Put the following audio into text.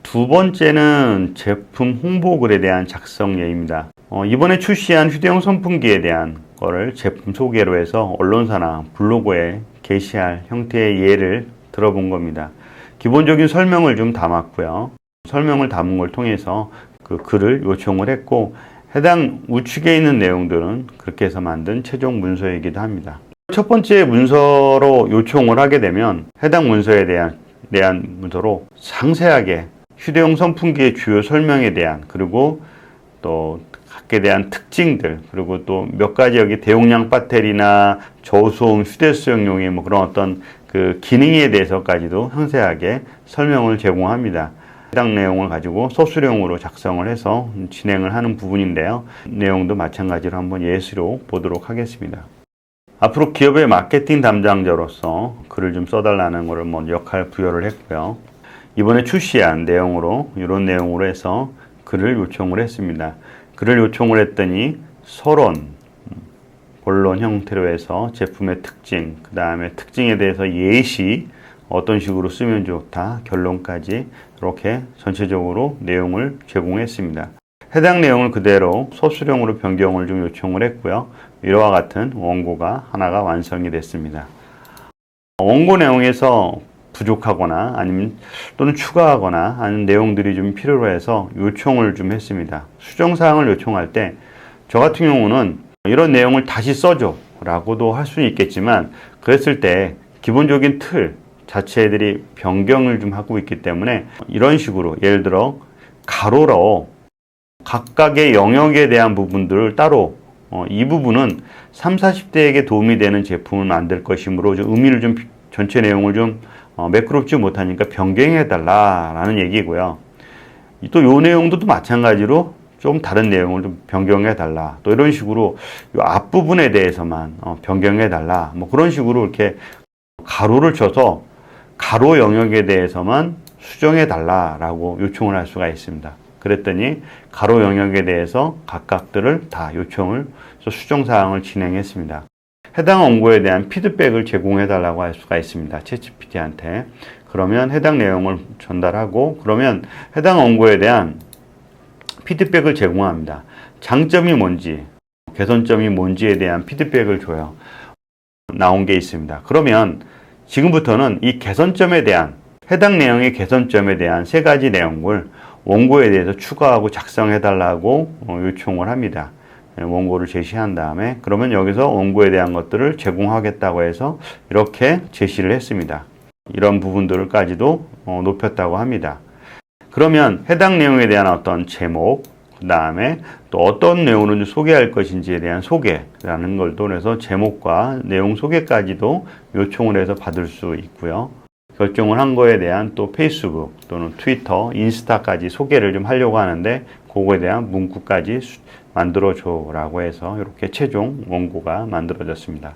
두 번째는 제품 홍보글에 대한 작성 예입니다. 이번에 출시한 휴대용 선풍기에 대한 거를 제품 소개로 해서 언론사나 블로그에 게시할 형태의 예를 들어본 겁니다. 기본적인 설명을 좀 담았고요. 설명을 담은 걸 통해서 그 글을 요청을 했고, 해당 우측에 있는 내용들은 그렇게 해서 만든 최종 문서이기도 합니다. 첫 번째 문서로 요청을 하게 되면 해당 문서에 대한 문서로 상세하게 휴대용 선풍기의 주요 설명에 대한, 그리고 또 각에 대한 특징들, 그리고 또 몇 가지 여기 대용량 배터리나 저소음 휴대수용용의 뭐 그런 어떤 그 기능에 대해서까지도 상세하게 설명을 제공합니다. 해당 내용을 가지고 소수령으로 작성을 해서 진행을 하는 부분인데요. 내용도 마찬가지로 한번 예시로 보도록 하겠습니다. 앞으로 기업의 마케팅 담당자로서 글을 좀 써달라는 것을 뭐 역할 부여를 했고요. 이번에 출시한 내용으로, 이런 내용으로 해서 글을 요청을 했습니다. 글을 요청을 했더니 서론, 본론 형태로 해서 제품의 특징, 그 다음에 특징에 대해서 예시, 어떤 식으로 쓰면 좋다, 결론까지 이렇게 전체적으로 내용을 제공했습니다. 해당 내용을 그대로 소수령으로 변경을 좀 요청을 했고요. 이와 같은 원고가 하나가 완성이 됐습니다. 원고 내용에서 부족하거나 아니면 또는 추가하거나 하는 내용들이 좀 필요로 해서 요청을 좀 했습니다. 수정사항을 요청할 때 저 같은 경우는 이런 내용을 다시 써줘 라고도 할 수는 있겠지만, 그랬을 때 기본적인 틀 자체들이 변경을 좀 하고 있기 때문에 이런 식으로, 예를 들어 가로로 각각의 영역에 대한 부분들을 따로 이 부분은 30, 40대에게 도움이 되는 제품을 만들 것이므로 좀 의미를 좀 전체 내용을 좀 매끄럽지 못하니까 변경해 달라라는 얘기고요. 또 이 내용도 마찬가지로 좀 다른 내용을 좀 변경해 달라, 또 이런 식으로 이 앞부분에 대해서만 변경해 달라, 뭐 그런 식으로 이렇게 가로를 쳐서 가로 영역에 대해서만 수정해 달라라고 요청을 할 수가 있습니다. 그랬더니 가로 영역에 대해서 각각들을 다 요청을 해서 수정사항을 진행했습니다. 해당 원고에 대한 피드백을 제공해 달라고 할 수가 있습니다. 챗GPT한테. 그러면 해당 내용을 전달하고, 그러면 해당 원고에 대한 피드백을 제공합니다. 장점이 뭔지, 개선점이 뭔지에 대한 피드백을 줘요. 나온 게 있습니다. 그러면 지금부터는 이 개선점에 대한, 해당 내용의 개선점에 대한 세 가지 내용을 원고에 대해서 추가하고 작성해 달라고 요청을 합니다. 원고를 제시한 다음에, 그러면 여기서 원고에 대한 것들을 제공하겠다고 해서 이렇게 제시를 했습니다. 이런 부분들까지도 높였다고 합니다. 그러면 해당 내용에 대한 어떤 제목, 그 다음에 또 어떤 내용을 소개할 것인지에 대한 소개라는 걸 통해서 제목과 내용 소개까지도 요청을 해서 받을 수 있고요. 결정을 한 거에 대한 또 페이스북 또는 트위터, 인스타까지 소개를 좀 하려고 하는데, 그거에 대한 문구까지 만들어줘 라고 해서 이렇게 최종 원고가 만들어졌습니다.